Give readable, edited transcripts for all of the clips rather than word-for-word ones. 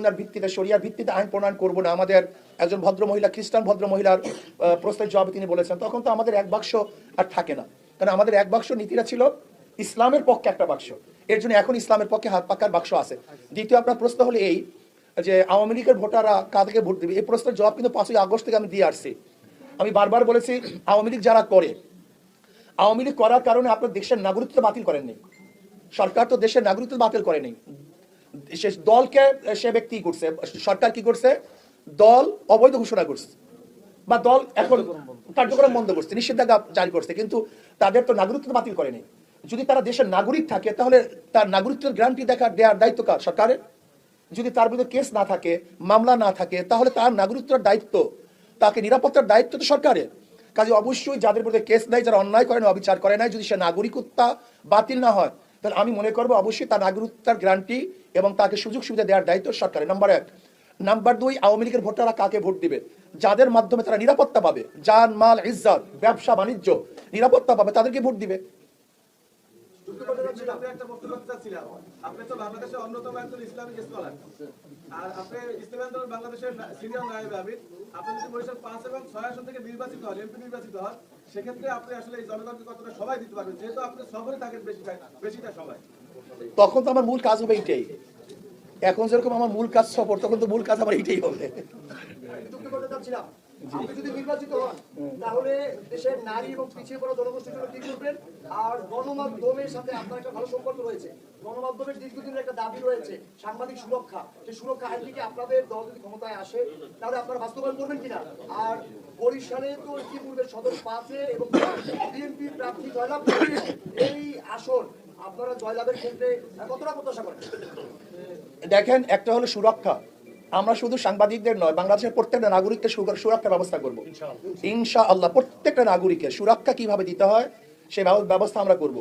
সুন্নাহর ভিত্তিতে শরিয়ার ভিত্তিতে আইন প্রণয়ন করব না, আমাদের একজন ভদ্র মহিলা খ্রিস্টান ভদ্র মহিলার প্রশ্নের জবাবে তিনি বলেছেন, তখন তো আমাদের এক বাক্স আর থাকে না। কারণ আমাদের এক বাক্স নীতিটা ছিল ইসলামের পক্ষে একটা বাক্স, এর জন্য এখন ইসলামের পক্ষে হাত পাকার বাক্স আছে। দ্বিতীয় আপনার প্রশ্ন হলো এই যে আওয়ামী লীগের ভোটাররা কাদেরকে ভোট দেবে, এই প্রশ্নের জবাব কিন্তু 5ই আগস্ট থেকে আমি দিয়ে আসছি। আমি বারবার বলেছি আওয়ামী লীগ যারা করে, আওয়ামী লীগ করার কারণে আপনার দেশের নাগরিকত্ব বাতিল করেননি, সরকার তো দেশের নাগরিকত্ব বাতিল করেনি, সে দলকে সে ব্যক্তি করছে, সরকার কি করছে, দল অবৈধ ঘোষণা করছে বা দল এখন কার্যক্রম বন্ধ করছে, নিষেধাজ্ঞা জারি করছে, কিন্তু তাদের তো নাগরিকত্ব বাতিল করেনি। যদি তারা দেশের নাগরিক থাকে তাহলে তার নাগরিকত্বের গ্যারান্টি দেওয়ার দায়িত্ব কার? সরকারের। যদি তার বিরুদ্ধে কেস না থাকে, মামলা না থাকে, তাহলে তার নাগরিকত্বের দায়িত্ব, তাকে নিরাপত্তার দায়িত্ব তো সরকারের। কাজে অবশ্যই যাদের বিরুদ্ধে কেস নাই, যারা অন্যায় করে না, অবিচার করে নাই, যদি সে নাগরিকত্ব বাতিল না হয়, তাহলে আমি মনে করবো অবশ্যই তার নাগরিকতার গ্যারান্টি এবং তাকে সুযোগ সুবিধা দেওয়ার দায়িত্ব সরকারের। নাম্বার 1। নাম্বার 2, আওয়ামী লীগের ভোটাররা কাকে ভোট দিবে? যাদের মাধ্যমে তারা নিরাপত্তা পাবে, জান মাল ইজ্জত ব্যবসা বাণিজ্য নিরাপত্তা পাবে, তাদেরকে ভোট দিবে। আপনি তো বাংলাদেশের অন্যতম একজন ইসলামিক স্কলার, আর আপনি ইসলামী আন্দোলন বাংলাদেশের সিনিয়র নায়েব আমির। আপনি যদি বরিশাল 5 এবং 6 আসন থেকে নির্বাচিত হন, এমপি নির্বাচিত হন, সেক্ষেত্রে আপনি আসলে এই জনগণকে কতটা সময় দিতে পারবেন, যেহেতু আপনি সফরে থাকেন বেশিটা সময়। তখন তো আমার মূল কাজ হবে এইটাই। এখন যেরকম আমার মূল কাজ সফর, তখন তো মূল কাজ আমার এইটাই হবে। আপনি যদি নির্বাচিত হন তাহলে দেশের নারী এবং পিছিয়ে পড়া জনগোষ্ঠীর জন্য কি করবেন? আর গণমাধ্যমের সাথে আপনার একটা ভালো সম্পর্ক রয়েছে, গণমাধ্যমের দীর্ঘদিনের একটা দাবি রয়েছে সাংবাদিক সুরক্ষা, সেই সুরক্ষা আইনটিকে আপনাদের দল যদি ক্ষমতায় আসে তাহলে আপনারা বাস্তবায়ন করবেন কিনা? আর বরিশালে তো ইতিপূর্বে সদর 5-এ এবং বিএনপি প্রার্থী জয়লাভ করেছে, এই আসন আপনারা জয়লাভের ক্ষেত্রে কতটা প্রত্যাশা করেন? দেখেন, একটা হলো সুরক্ষা, আমরা শুধু সাংবাদিকদের নয়, বাংলাদেশের প্রত্যেকটা নাগরিককে সুরক্ষার ব্যবস্থা করব ইনশাআল্লাহ। প্রত্যেকটা নাগরিকের সুরক্ষা কিভাবে দিতে হয় সেই ব্যবস্থা আমরা করব।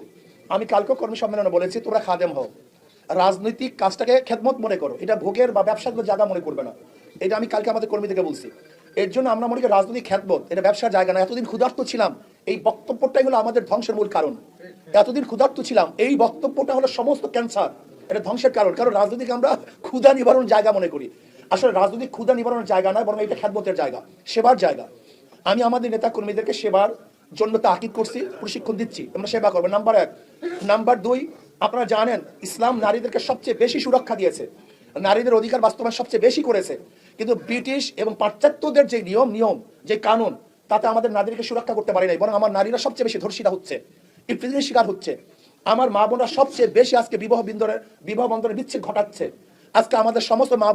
আমি কালকে কর্মী সম্মেলনে বলেছি, তোমরা খাদেম হও, রাজনৈতিক কাজটাকে খেদমত মনে করো, এটা ভোগের বা ব্যবসার জায়গা মনে করবে না। এটা আমি কালকে আমাদের কর্মীদেরকে বলছি। এর জন্য আমরা মনে করি রাজনৈতিক খেদমত, এটা ব্যবসার জায়গা না। এতদিন ক্ষুধার্ত ছিলাম, এই বক্তব্যটাই হলো আমাদের ধ্বংসের মূল কারণ। এতদিন ক্ষুধার্ত ছিলাম, এই বক্তব্যটা হলো সমস্ত ক্যান্সার, এটা ধ্বংসের কারণ। কারণ রাজনীতিকে আমরা ক্ষুধা নিবারণ জায়গা মনে করি। আসলে রাজনৈতিক ক্ষুধা নিবারণের জায়গা নয়, বরং এটা খেদমতের জায়গা, সেবার জায়গা। আমি আমাদের নেতা কর্মীদেরকে সেবার জন্য তাকিদ করছি, প্রশিক্ষণ দিচ্ছি, আমরা সেবা করবো। নাম্বার 1। নাম্বার 2, আপনারা জানেন ইসলাম নারীদেরকে সবচেয়ে বেশি সুরক্ষা দিয়েছে, নারীদের অধিকার বাস্তবায়ন সবচেয়ে বেশি করেছে। কিন্তু ব্রিটিশ এবং পাশ্চাত্যদের যে নিয়ম যে কানুন, তাতে আমাদের নারীদেরকে সুরক্ষা করতে পারে নাই, বরং আমার নারীরা সবচেয়ে বেশি ধর্ষিতা হচ্ছে, ইফতিজিনের শিকার হচ্ছে। আমার মা বোনরা সবচেয়ে বেশি আজকে বিবাহ বন্ধনে বিচ্ছেদ ঘটাচ্ছে। আজকে আমাদের সমস্ত মা